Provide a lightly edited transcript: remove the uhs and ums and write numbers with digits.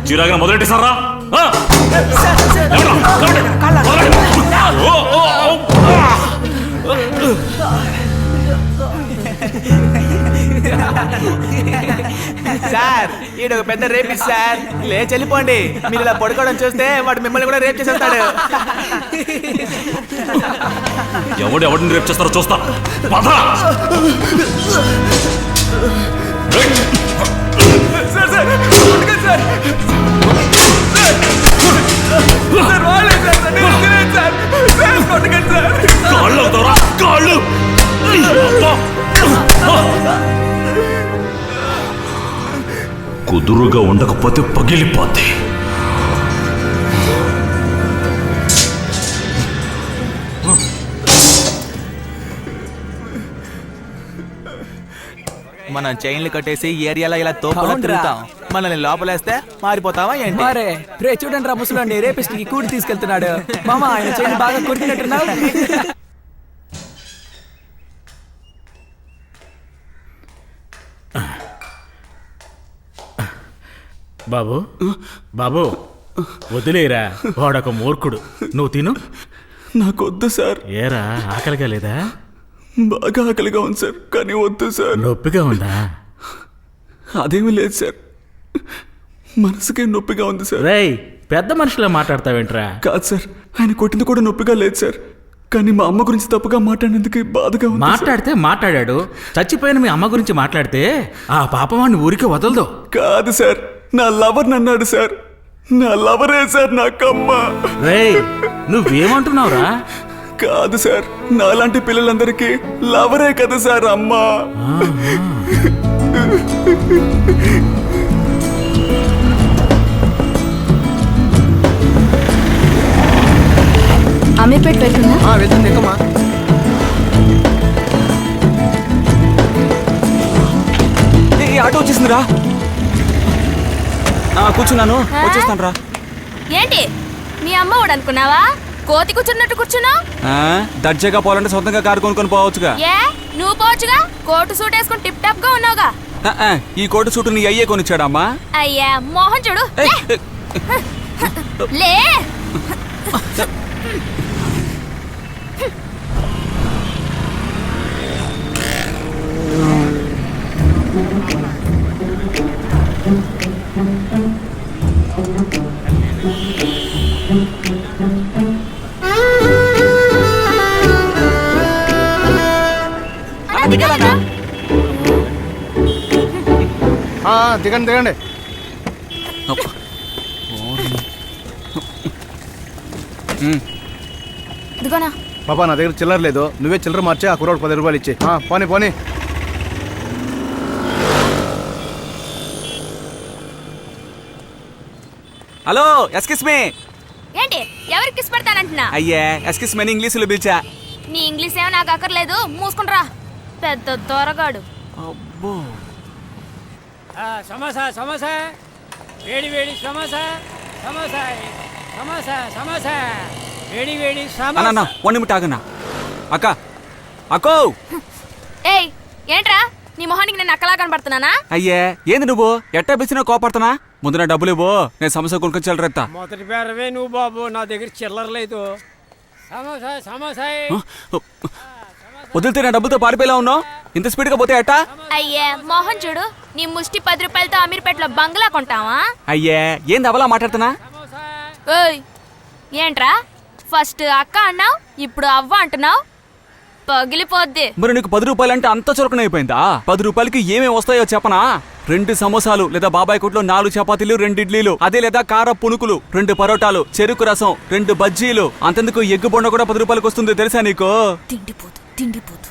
కుర్చీరాగా మొదలెట్టేసారా? Sir ఈడు పెద్ద rapist sir. లేచి వెళ్ళిపోండి. మీరు ఇలా పడుకోవడం చూస్తే వాడు మిమ్మల్ని కూడా రేప్ చేసేస్తాడు. ఎవడిని రేప్ చేస్తారో చూస్తా. కాళ్ళు కుదురుగా ఉండకపోతే పగిలిపోద్ది. మనం చైన్లు కట్టేసి ఏరియాలో ఇలా తోపులా తిరుగుతాం. మనల్ని లోపలేస్తే మారిపోతావా ఏంటి? మరే రే చూడండి రా ముసలాండి రేపిస్ట్ కి కూడి తీసుకెళ్తున్నాడు. మామ ఆయన చైన్ బాగా కొరికినట్టున్నావు. బాబు బాబు వదిలేరా, వాడొక మూర్ఖుడు. నువ్వు తిను. నాకొద్దు సార్. ఏరా ఆకలిగా లేదా? బాగా ఆకలిగా ఉంది సార్, కానీ వద్దు సార్. నొప్పిగా ఉందా? అదేమీ లేదు సార్, మనసుకే నొప్పిగా ఉంది సార్. రేయ్ పెద్ద మనుషులా మాట్లాడతావేంట్రా? కాదు సార్, ఆయన కొట్టింది కూడా నొప్పిగా లేదు సార్, కానీ మా అమ్మ గురించి తప్పుగా మాట్లాడినందుకు బాధగా ఉంది. మాట్లాడితే మాట్లాడాడు. చచ్చిపోయిన మీ అమ్మ గురించి మాట్లాడితే ఆ పాపవాడిని ఊరికి వదలదు. కాదు సార్, నా లవర్ అన్నాడు సార్. నా లవరే సార్ నాకమ్మ. రేయ్ నువ్వేమంటున్నావురా? కాదు సార్, నాలాంటి పిల్లలందరికీ లవరే కదా సార్ అమ్మ. అమీర్పేట్ వెళ్తుందా? వెళ్తుంది ఎక్కమ్మా. ఆటో వచ్చేసిందిరా. కూర్చున్నాను, వచ్చేస్తాను రా. ఏంటి మీ అమ్మ వాడు అనుకున్నావా? కోతి కూర్చున్నట్టు కూర్చున్నావు. దర్జాగా పోవాలంటే సొంతంగా కారు కొనుక్కొని పోవచ్చుగా. ఏ నువ్వు పోవచ్చుగా, కోటు సూట్ వేసుకుని టిప్ టాప్ గా ఉన్నావుగా. ఈ కోటు సూటు నీ అయ్యే కొనిచ్చాడమ్మా. అయ్యా మోహన్ చూడు. లే దిగండి దిగండి. ఇదిగోనా పాపా, నా దగ్గర చిల్లర లేదు, నువ్వే చిల్లర మార్చి ఆ కుర్రోడు 10 రూపాయలు ఇచ్చి. పోనీ పోనీ. హలో, ఎస్కిస్ మీ. ఏంటి ఎవరికి కిస్ పెడతానంటున్నా? అయ్యే ఎస్కిస్ మీ ఇంగ్లీషులో పిలిచా. నీ ఇంగ్లీష్ ఏమో నాకు అక్కర్లేదు, మూసుకుంట్రా. పెద్ద దొరగాడు. అబ్బో. సమోసా సమోసా, వేడి వేడి సమోసా సమోసా సమోసా సమోసా, వేడి వేడి సమోసా. 1 నిమిషం ఆగన్నా. అక్క అక్కో. ఏయ్ ఏంట్రా, నీ మొహానికి నేను అక్కలా కనబడుతున్నానా? అయ్యే ఏంది నువ్వు ఎట్టా పిలిచినా కోపడుతున్నా? ముందు నా డబ్బులు ఇవ్వు, నేను సమోసా కొనుక్కొని చిల్లరెత్తా. మొదటి పేరవే నువ్వు బాబు, నా దగ్గర చిల్లర లేదు. సమోసా సమోసా. వదిలితే నా డబ్బులతో పారిపోయేలా ఉన్నావు. ఇంత స్పీడ్గా పోతే ఎట్టా? అయ్యే మోహన్ చూడు, నీ ముష్టి 10 రూపాయలతో అమీర్పేటలో బంగ్లా కొంటావా? అయ్యే ఏంది అవలా మాట్లాడుతున్నా? ఓయ్ ఏంట్రా, ఫస్ట్ అక్క అన్నావు, ఇప్పుడు అవ్వ అంటున్నావు. పగిలిపోద్ది. మరి నీకు 10 రూపాయలంటే అంత చురకన అయిపోయిందా? 10 రూపాయలకి ఏమేమి వస్తాయో చెప్పనా? 2 సమోసాలు లేదా బాబాయ్ కొట్లో 4 చపాతీలు, 2 ఇడ్లీలు, అదే లేదా కార పునుకులు, 2 పరోటాలు, చెరుకు రసం, 2 బజ్జీలు, అంతెందుకు ఎగ్గు బొండ కూడా 10 రూపాయలకు వస్తుంది. తెలుసా నీకు? తిండిపోదు తిండిపోదు.